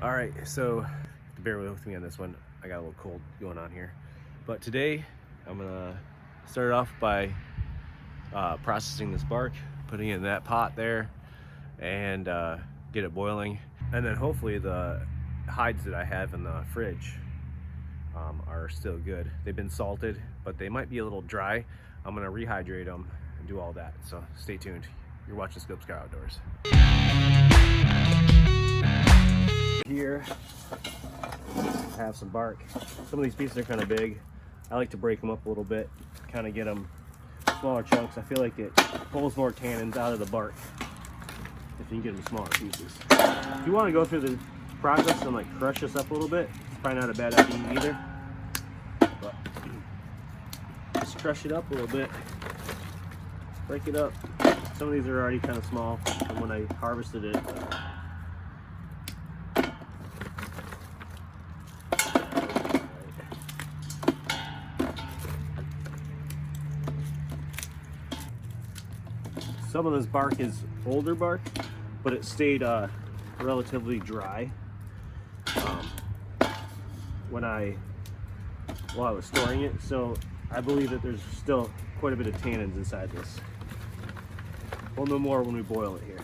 All right, so bear with me on this one. I got a little cold going on here. But today, I'm gonna start off by processing this bark, putting it in that pot there, and get it boiling. And then hopefully the hides that I have in the fridge are still good. They've been salted, but they might be a little dry. I'm gonna rehydrate them and do all that. So stay tuned. You're watching Scope Scout Outdoors. Here, I have some bark. Some of these pieces are kind of big. I like to break them up a little bit, kind of get them smaller chunks. I feel like it pulls more tannins out of the bark if you can get them smaller pieces. If you want to go through the process and like crush this up a little bit, it's probably not a bad idea either. But just crush it up a little bit, break it up. Some of these are already kind of small from when I harvested it. Some of this bark is older bark, but it stayed relatively dry while I was storing it. So I believe that there's still quite a bit of tannins inside this. We'll know more when we boil it here.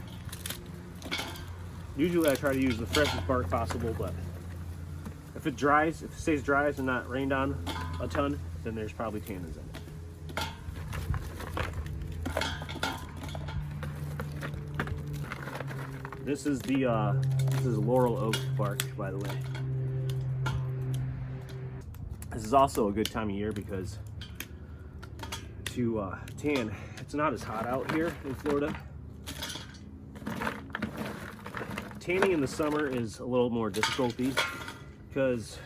Usually I try to use the freshest bark possible, but if it stays dry and not rained on a ton, then there's probably tannins in it. This is laurel oak bark, by the way. This is also a good time of year because to tan, it's not as hot out here in Florida. Tanning in the summer is a little more difficulty because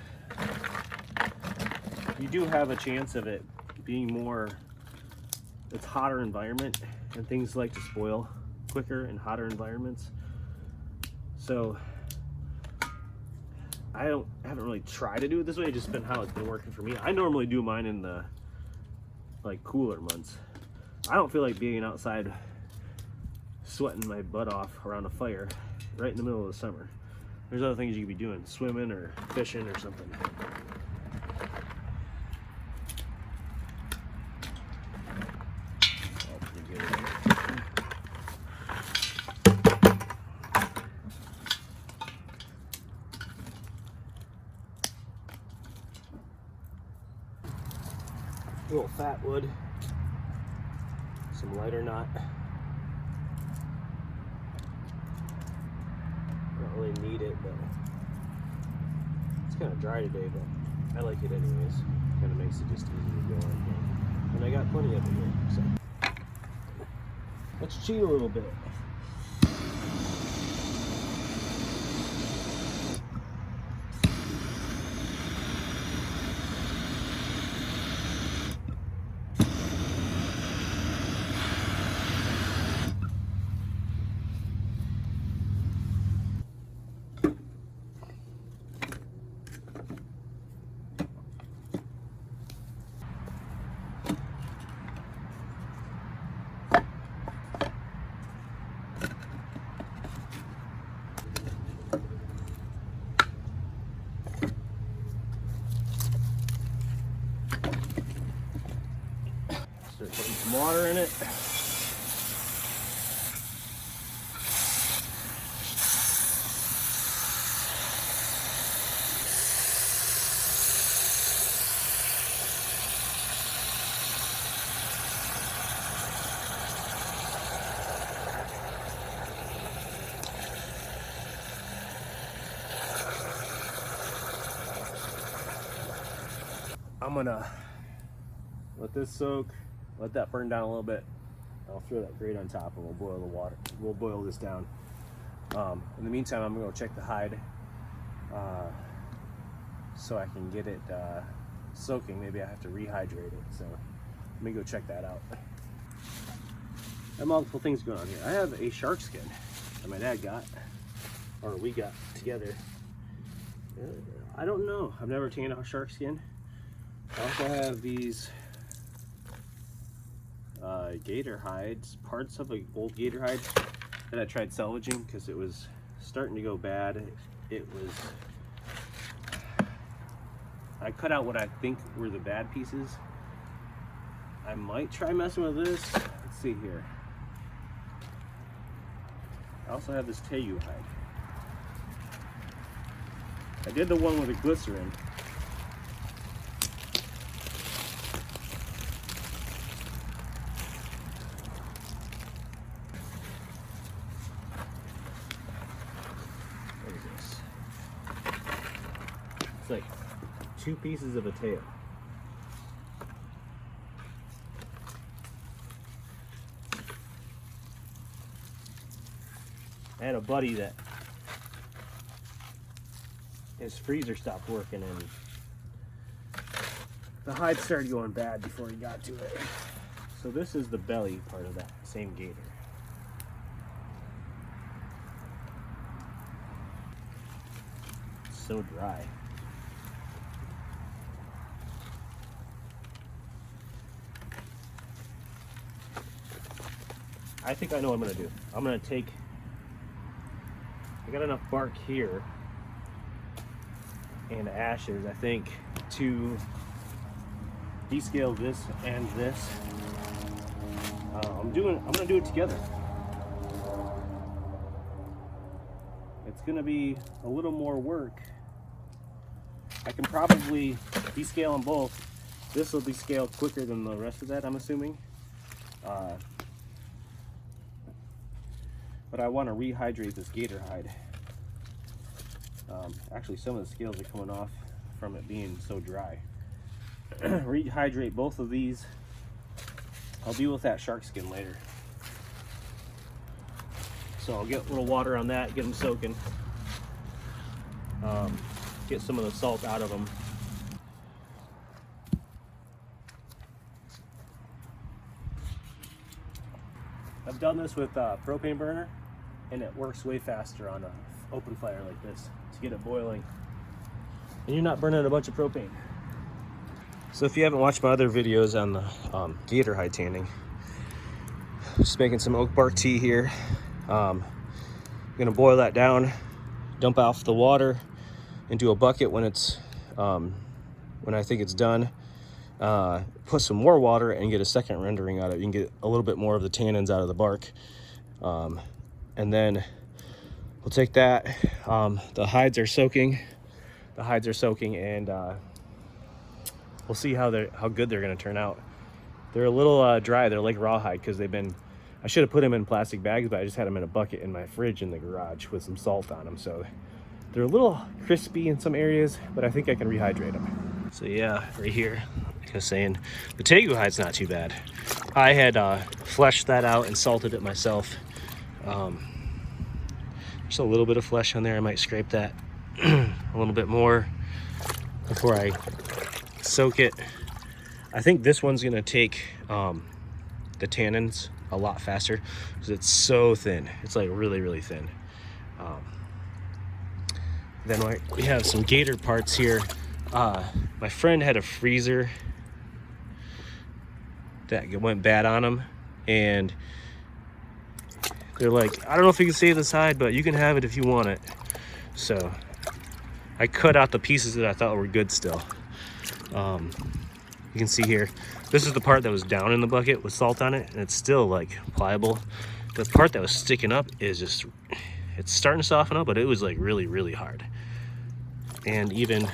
you do have a chance of it being it's hotter environment, and things like to spoil quicker in hotter environments. So I haven't really tried to do it this way. It's just been how it's been working for me. I normally do mine in the cooler months. I don't feel like being outside sweating my butt off around a fire right in the middle of the summer. There's other things you could be doing, swimming or fishing or something. A little fat wood, some lighter knot. Don't really need it, but it's kind of dry today, but I like it anyways. Kind of makes it just easy to go on. And I got plenty of it here, so let's cheat a little bit. Start putting some water in it. I'm gonna let this soak, let that burn down a little bit. I'll throw that grate on top and we'll boil the water. We'll boil this down. In the meantime, I'm gonna go check the hide so I can get it soaking. Maybe I have to rehydrate it. So let me go check that out. I have multiple things going on here. I have a shark skin that my dad got, or we got together. I don't know. I've never tanned a shark skin. I also have these gator hides, parts of an old gator hide that I tried salvaging because it was starting to go bad. it was, I cut out what I think were the bad pieces. I might try messing with this. Let's see here. I also have this Tegu hide. I did the one with the glycerin. What is this? It's like 2 pieces of a tail. I had a buddy that his freezer stopped working and the hide started going bad before he got to it. So this is the belly part of that same gator. It's so dry. I think I know what I'm gonna do. I'm gonna take, I got enough bark here and ashes, I think, to descale this and this. I'm gonna do it together. It's gonna be a little more work. I can probably descale them both. This will be scaled quicker than the rest of that, I'm assuming. But I want to rehydrate this gator hide. Actually, some of the scales are coming off from it being so dry. Rehydrate both of these. I'll deal with that shark skin later. So I'll get a little water on that, get them soaking. Get some of the salt out of them. I've done this with a propane burner, and it works way faster on an open fire like this to get it boiling. And you're not burning a bunch of propane. So if you haven't watched my other videos on the gator hide tanning, just making some oak bark tea here. I'm gonna boil that down, dump off the water into a bucket when it's when I think it's done. Put some more water and get a second rendering out of it. You can get a little bit more of the tannins out of the bark. And then we'll take that. The hides are soaking. And we'll see how good they're gonna turn out. They're a little dry. They're like rawhide because they've been, I should have put them in plastic bags, but I just had them in a bucket in my fridge in the garage with some salt on them. So they're a little crispy in some areas, but I think I can rehydrate them. So yeah, right here, like I was saying, the Tegu hide's not too bad. I had fleshed that out and salted it myself. Just a little bit of flesh on there. I might scrape that a little bit more before I soak it. I think this one's gonna take the tannins a lot faster because it's so thin. It's like really thin. Then we have some gator parts here. My friend had a freezer that went bad on him, and they're like, I don't know if you can save this hide, but you can have it if you want it. So I cut out the pieces that I thought were good still. You can see here, this is the part that was down in the bucket with salt on it, and it's still like pliable. The part that was sticking up is just, it's starting to soften up, but it was like really hard. And even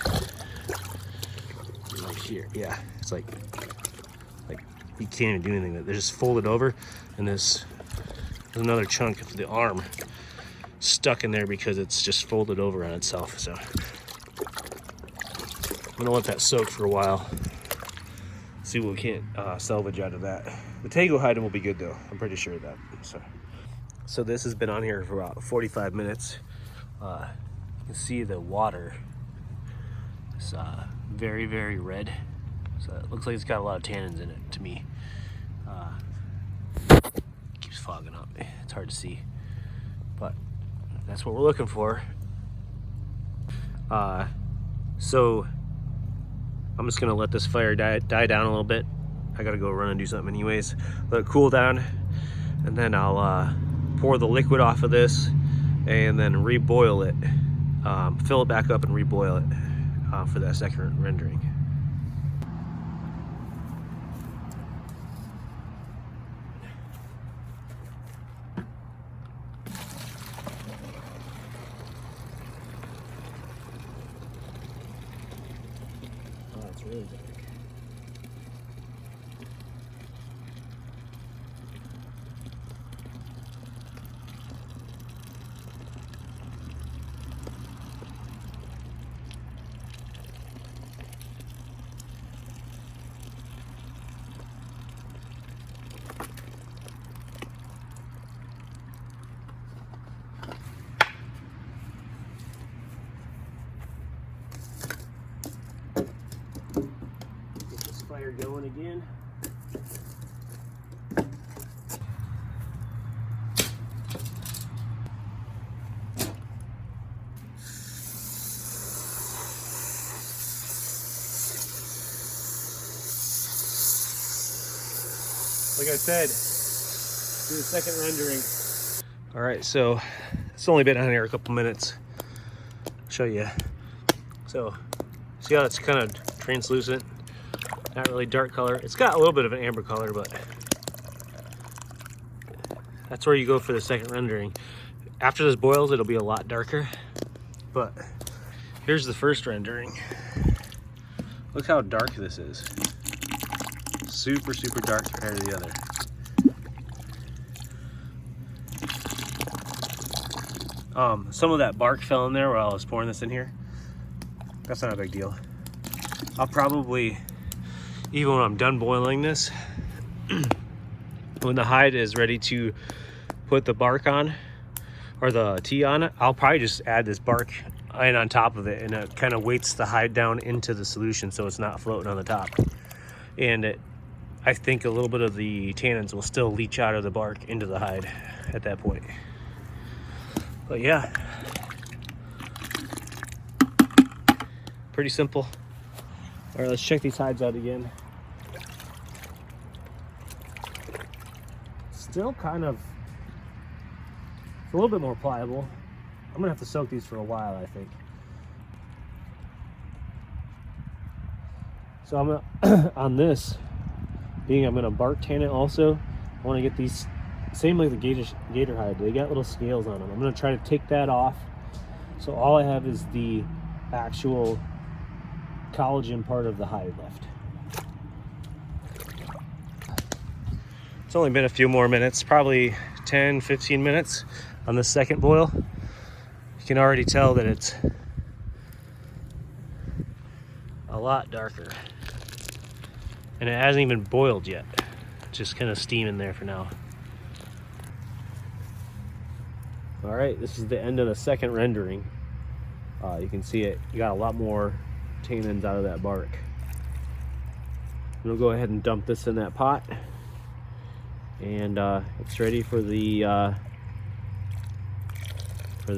like here, yeah, it's like you can't even do anything. They're just folded over, and there's another chunk of the arm stuck in there because it's just folded over on itself. So I'm gonna let that soak for a while, see what we can't salvage out of that. The Tegu hide will be good though, I'm pretty sure of that. So this has been on here for about 45 minutes. You can see the water is very red. So it looks like it's got a lot of tannins in it to me. Keeps fogging up. It's hard to see, but that's what we're looking for. So I'm just gonna let this fire die down a little bit. I gotta go run and do something anyways. Let it cool down, and then I'll pour the liquid off of this and then reboil it fill it back up and reboil it for that second rendering. Oh, it's really dark. Fire going again. Like I said, do the second rendering. All right, so it's only been on here a couple minutes. I'll show you. So see how it's kind of translucent? Not really dark color. It's got a little bit of an amber color, but that's where you go for the second rendering. After this boils, it'll be a lot darker, but here's the first rendering. Look how dark this is. Super, super dark compared to the other. Some of that bark fell in there while I was pouring this in here. That's not a big deal. I'll probably, even when I'm done boiling this, when the hide is ready to put the bark on, or the tea on it, I'll probably just add this bark in on top of it, and it kind of weights the hide down into the solution so it's not floating on the top. And I think a little bit of the tannins will still leach out of the bark into the hide at that point. But yeah, pretty simple. All right, let's check these hides out again. Still kind of, it's a little bit more pliable. I'm gonna have to soak these for a while, I think. So I'm gonna, on this, being I'm gonna bark tan it also, I wanna get these, same like the gator hide, they got little scales on them. I'm gonna try to take that off. So all I have is the actual collagen part of the hide left. It's only been a few more minutes, probably 10-15 minutes on the second boil. You can already tell that it's a lot darker, and it hasn't even boiled yet. It's just kind of steaming there for now. All right, this is the end of the second rendering. You can see it, you got a lot more tannins out of that bark. We'll go ahead and dump this in that pot, and it's ready for the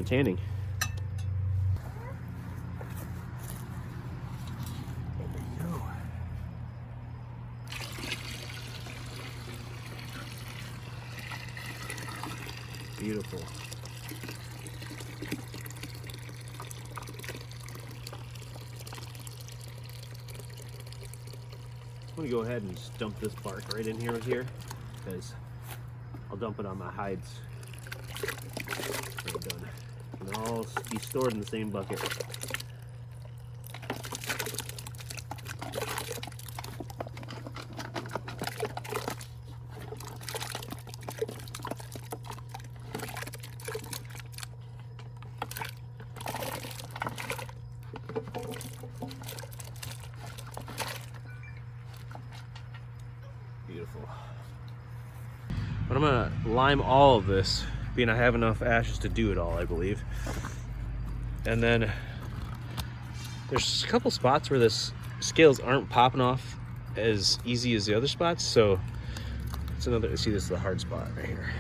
tanning. There we go. Beautiful. I'm gonna go ahead and just dump this bark right in here because I'll dump it on my hides when I'm done. And they'll all be stored in the same bucket. Beautiful. But I'm gonna lime all of this, being I have enough ashes to do it all, I believe. And then there's a couple spots where this scales aren't popping off as easy as the other spots, so it's another, see, this is the hard spot right here.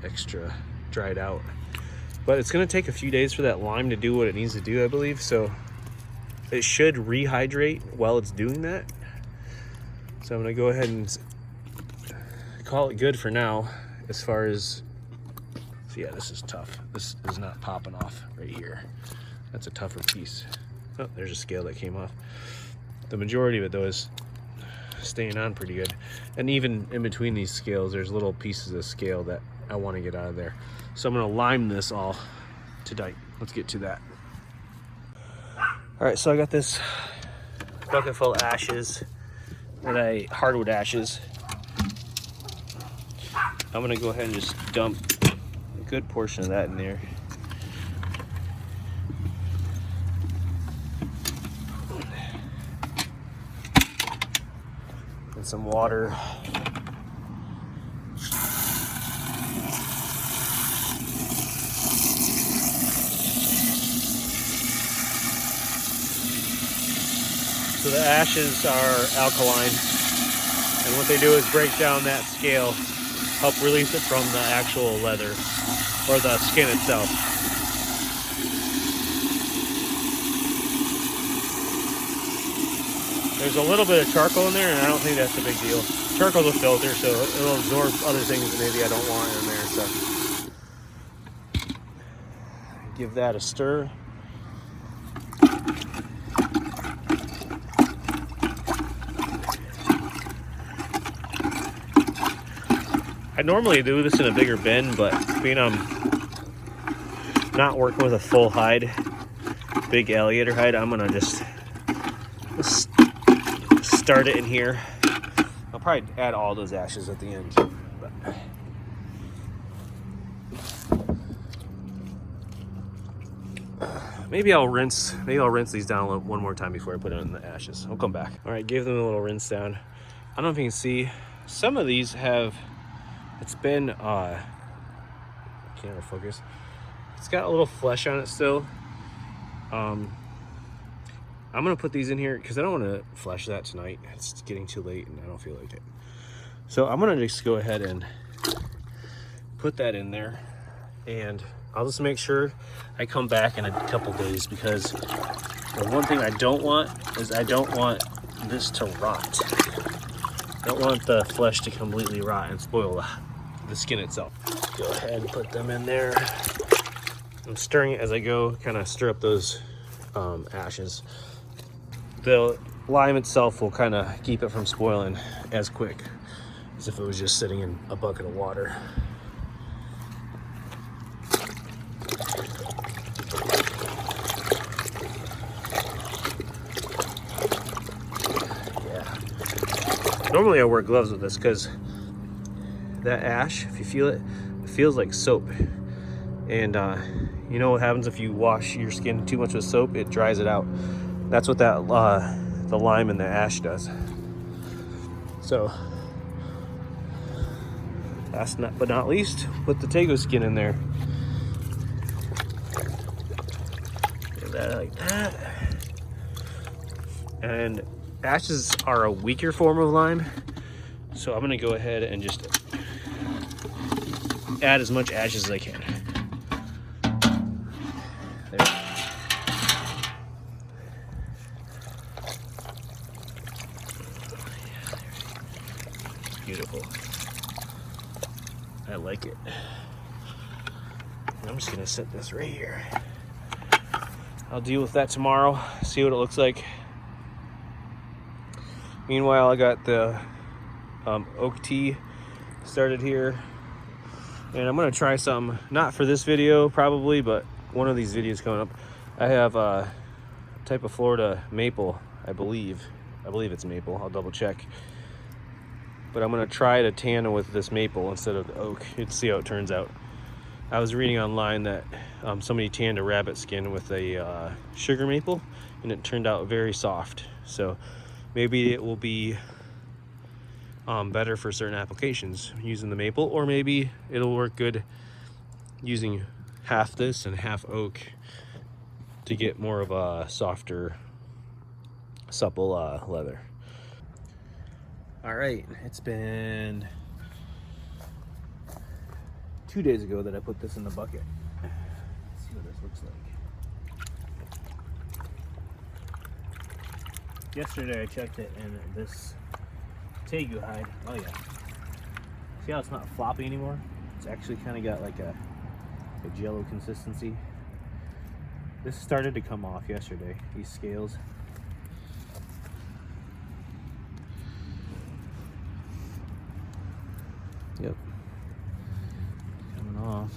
Extra dried out. But it's gonna take a few days for that lime to do what it needs to do, I believe, so it should rehydrate while it's doing that. So I'm gonna go ahead and call it good for now as far as So yeah, this is tough. This is not popping off right here. That's a tougher piece. Oh, there's a scale that came off. The majority of it though is staying on pretty good. And even in between these scales, there's little pieces of scale that I want to get out of there. So I'm gonna lime this all to tight. Let's get to that. All right, so I got this bucket full of ashes, hardwood ashes. I'm gonna go ahead and just dump a good portion of that in there. And some water. So the ashes are alkaline, and what they do is break down that scale, help release it from the actual leather or the skin itself. There's a little bit of charcoal in there, and I don't think that's a big deal. Charcoal's a filter, so it'll absorb other things that maybe I don't want in there. So give that a stir. I normally do this in a bigger bin, but being I'm not working with a full hide, big alligator hide, I'm gonna just start it in here. I'll probably add all those ashes at the end. But maybe I'll rinse these down one more time before I put them in the ashes. I'll come back. All right, give them a little rinse down. I don't know if you can see, some of these have, it's been, I can't ever focus. It's got a little flesh on it still. I'm gonna put these in here because I don't want to flesh that tonight. It's getting too late and I don't feel like it. So I'm gonna just go ahead and put that in there, and I'll just make sure I come back in a couple days, because the one thing I don't want is I don't want this to rot. I don't want the flesh to completely rot and spoil the skin itself. Go ahead and put them in there. I'm stirring it as I go, kind of stir up those ashes. The lime itself will kind of keep it from spoiling as quick as if it was just sitting in a bucket of water. Yeah. Normally I wear gloves with this because that ash, if you feel it, it feels like soap. And you know what happens if you wash your skin too much with soap? It dries it out. That's what that the lime and the ash does. So last but not least, put the Tegu skin in there. Get that like that. And ashes are a weaker form of lime, so I'm gonna go ahead and just add as much ash as I can. There. Beautiful. I like it. I'm just gonna set this right here. I'll deal with that tomorrow, see what it looks like. Meanwhile, I got the oak tea started here, and I'm gonna try some, not for this video probably, but one of these videos coming up. I have a type of Florida maple, I believe it's maple. I'll double check. But I'm gonna try to tan with this maple instead of the oak. Let's see how it turns out. I was reading online that somebody tanned a rabbit skin with a sugar maple, and it turned out very soft. So maybe it will be better for certain applications using the maple, or maybe it'll work good using half this and half oak to get more of a softer, supple leather. All right, it's been 2 days ago that I put this in the bucket. Let's see what this looks like. Yesterday I checked it, and this Tegu hide, oh yeah. See how it's not floppy anymore? It's actually kind of got like a a jello consistency. This started to come off yesterday, these scales. Yep, coming off.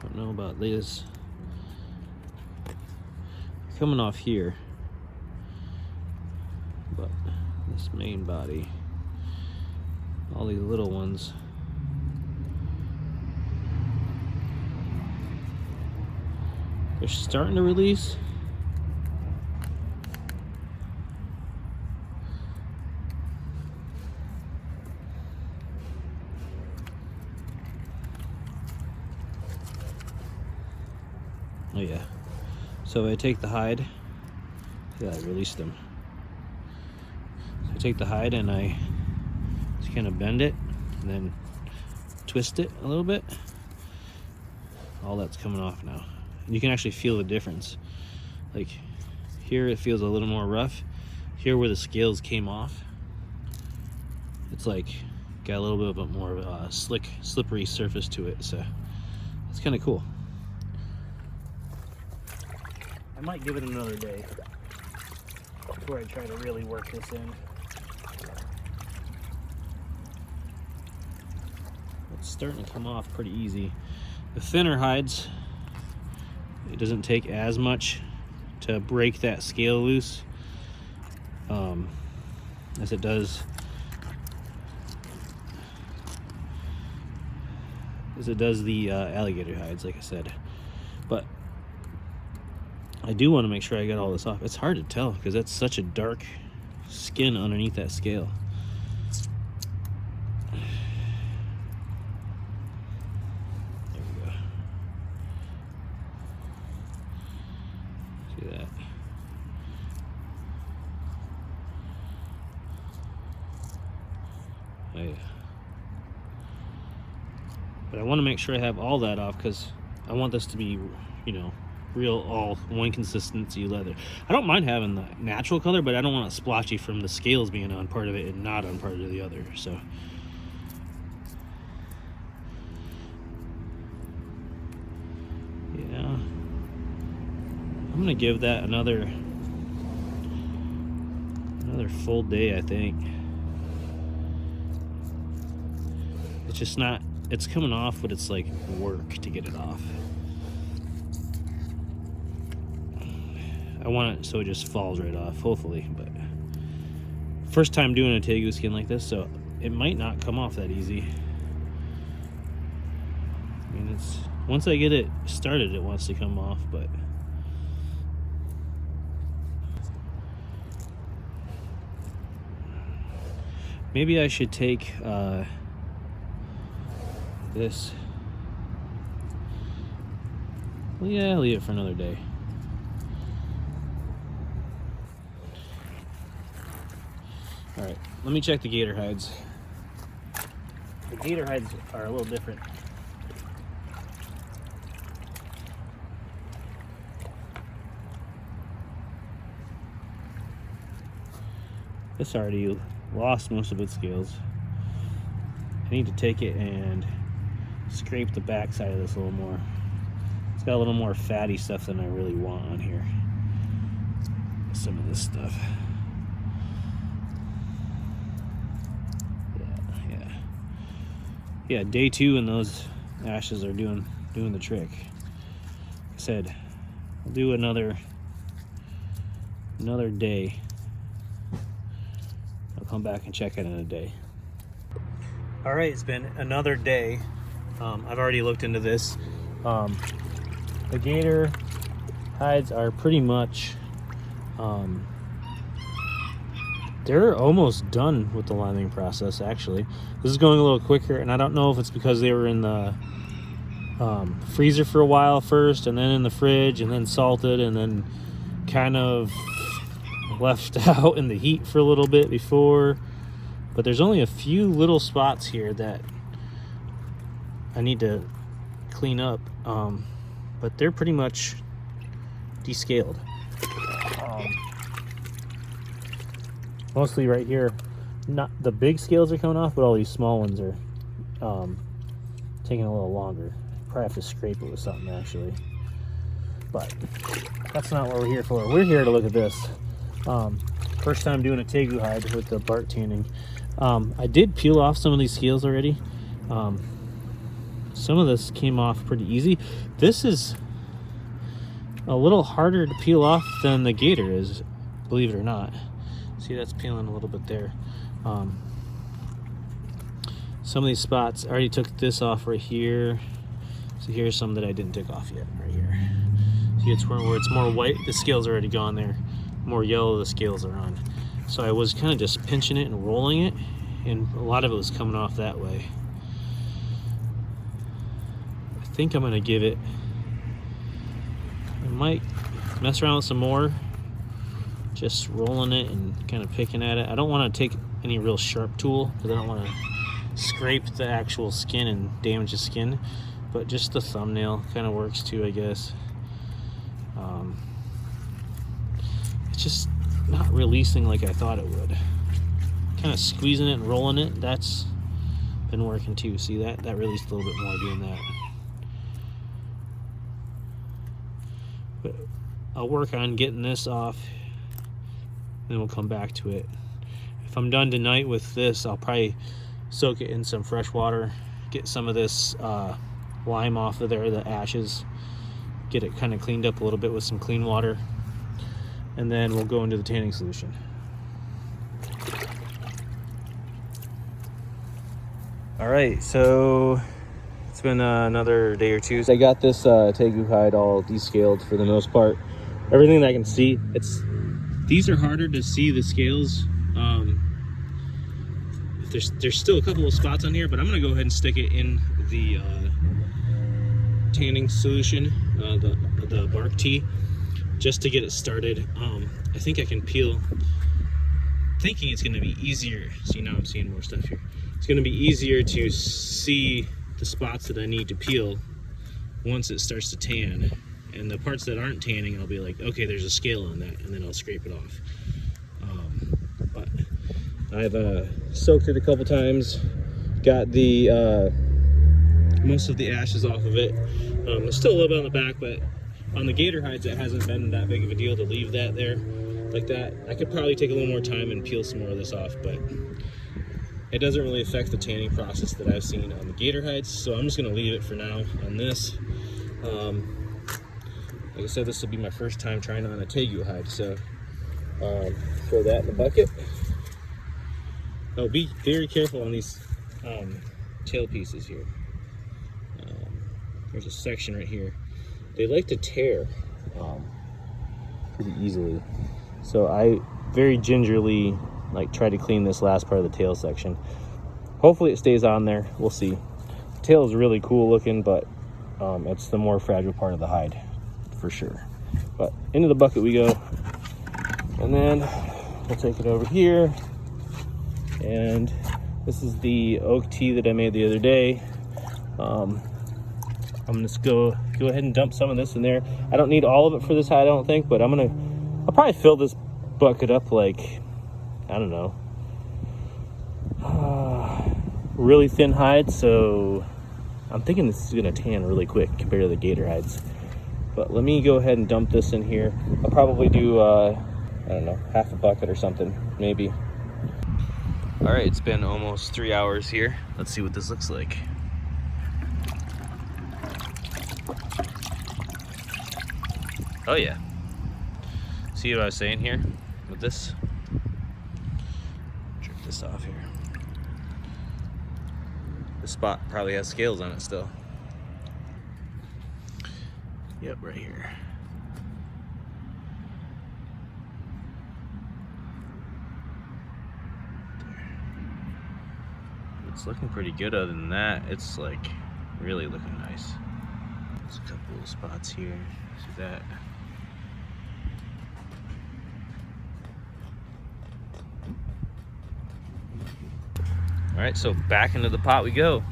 Don't know about this. Coming off here, but this main body, all these little ones, they're starting to release. Oh yeah. So I take the hide. Yeah, I released them. So I take the hide and I just kind of bend it and then twist it a little bit. All that's coming off now. And you can actually feel the difference. Like here it feels a little more rough. Here where the scales came off, it's like got a little bit more of a slippery surface to it. So it's kind of cool. I might give it another day before I try to really work this in. It's starting to come off pretty easy. The thinner hides, it doesn't take as much to break that scale loose as it does the alligator hides, like I said. But I do want to make sure I get all this off. It's hard to tell because that's such a dark skin underneath that scale. There we go. See that? Oh yeah. But I want to make sure I have all that off because I want this to be, you know, real all one consistency leather. I don't mind having the natural color, but I don't want it splotchy from the scales being on part of it and not on part of the other. So yeah, I'm gonna give that another full day, I think. It's just not, it's coming off, but it's like work to get it off. I want it so it just falls right off, hopefully, but first time doing a Tegu skin like this, so it might not come off that easy. I mean, it's once I get it started, it wants to come off, but maybe I should take this. Well, yeah, I'll leave it for another day. All right, let me check the gator hides. The gator hides are a little different. This already lost most of its scales. I need to take it and scrape the back side of this a little more. It's got a little more fatty stuff than I really want on here. Some of this stuff. Yeah, day 2 and those ashes are doing the trick. Like I said, I'll do another day. I'll come back and check it in a day. All right, it's been another day. I've already looked into this. The gator hides are pretty much they're almost done with the liming process, actually. This is going a little quicker, and I don't know if it's because they were in the freezer for a while first, and then in the fridge, and then salted, and then kind of left out in the heat for a little bit before. But there's only a few little spots here that I need to clean up, but they're pretty much descaled. Mostly right here, not the big scales are coming off, but all these small ones are taking a little longer. Probably have to scrape it with something actually. But that's not what we're here for. We're here to look at this. First time doing a Tegu hide with the bark tanning. I did peel off some of these scales already. Some of this came off pretty easy. This is a little harder to peel off than the gator is, believe it or not. See, that's peeling a little bit there. Some of these spots, I already took this off right here. So here's some that I didn't take off yet, right here. See, it's where it's more white, the scales are already gone there. More yellow, the scales are on. So I was kind of just pinching it and rolling it, and a lot of it was coming off that way. I think I'm gonna give it, I might mess around with some more, just rolling it and kind of picking at it. I don't want to take any real sharp tool because I don't want to scrape the actual skin and damage the skin, but just the thumbnail kind of works too, I guess. It's just not releasing like I thought it would. Kind of squeezing it and rolling it, that's been working too. See that? That released a little bit more doing that. But I'll work on getting this off, then we'll come back to it. If I'm done tonight with this, I'll probably soak it in some fresh water, get some of this lime off of there, the ashes, get it kind of cleaned up a little bit with some clean water, and then we'll go into the tanning solution. All right, so it's been another day or two. I got this Tegu hide all descaled for the most part. Everything that I can see, these are harder to see the scales. There's still a couple of spots on here, but I'm gonna go ahead and stick it in the tanning solution, the bark tea, just to get it started. I think I can peel, thinking it's gonna be easier. See, now I'm seeing more stuff here. It's gonna be easier to see the spots that I need to peel once it starts to tan. And the parts that aren't tanning, I'll be like, okay, there's a scale on that, and then I'll scrape it off. But I've soaked it a couple times, got the most of the ashes off of it. There's still a little bit on the back, but on the gator hides, it hasn't been that big of a deal to leave that there like that. I could probably take a little more time and peel some more of this off, but it doesn't really affect the tanning process that I've seen on the gator hides, so I'm just gonna leave it for now on this. Like I said, this will be my first time trying on a Tegu hide, so throw that in the bucket. Oh, be very careful on these tail pieces here. There's a section right here. They like to tear pretty easily, so I very gingerly try to clean this last part of the tail section. Hopefully it stays on there. We'll see. The tail is really cool looking, but it's the more fragile part of the hide for sure. But into the bucket we go, and then we'll take it over here. And this is the oak tea that I made the other day. I'm just go ahead and dump some of this in there. I don't need all of it for this hide, I don't think, but I'll probably fill this bucket up like, I don't know, really thin hide, so I'm thinking this is gonna tan really quick compared to the gator hides. But let me go ahead and dump this in here. I'll probably do, I don't know, half a bucket or something, maybe. All right, it's been almost 3 hours here. Let's see what this looks like. Oh yeah. See what I was saying here with this? Trip this off here. This spot probably has scales on it still. Yep, right here. It's looking pretty good. Other than that, it's like really looking nice. There's a couple of spots here. See that? All right, so back into the pot we go.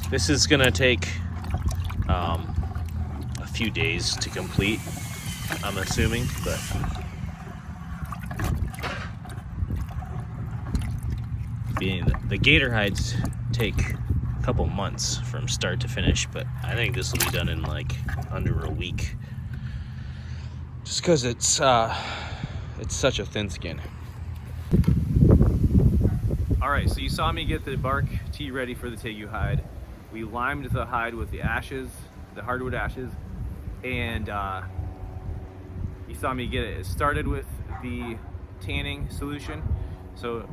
This is gonna take a few days to complete, I'm assuming, but the gator hides take a couple months from start to finish, but I think this will be done in like under a week. Just because it's such a thin skin. All right, so you saw me get the bark tea ready for the Tegu hide. We limed the hide with the ashes, the hardwood ashes, and you saw me get it. It started with the tanning solution. So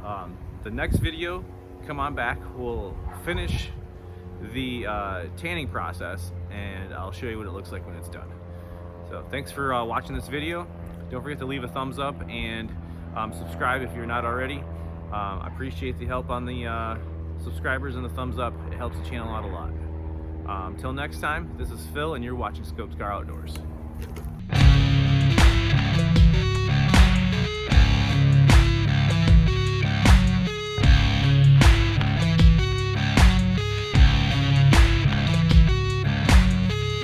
the next video, come on back, we'll finish the tanning process, and I'll show you what it looks like when it's done. So thanks for watching this video. Don't forget to leave a thumbs up and subscribe if you're not already. I appreciate the help on the subscribers and the thumbs up. It helps the channel out a lot. Till next time, this is Phil, and you're watching Scope Scar Outdoors.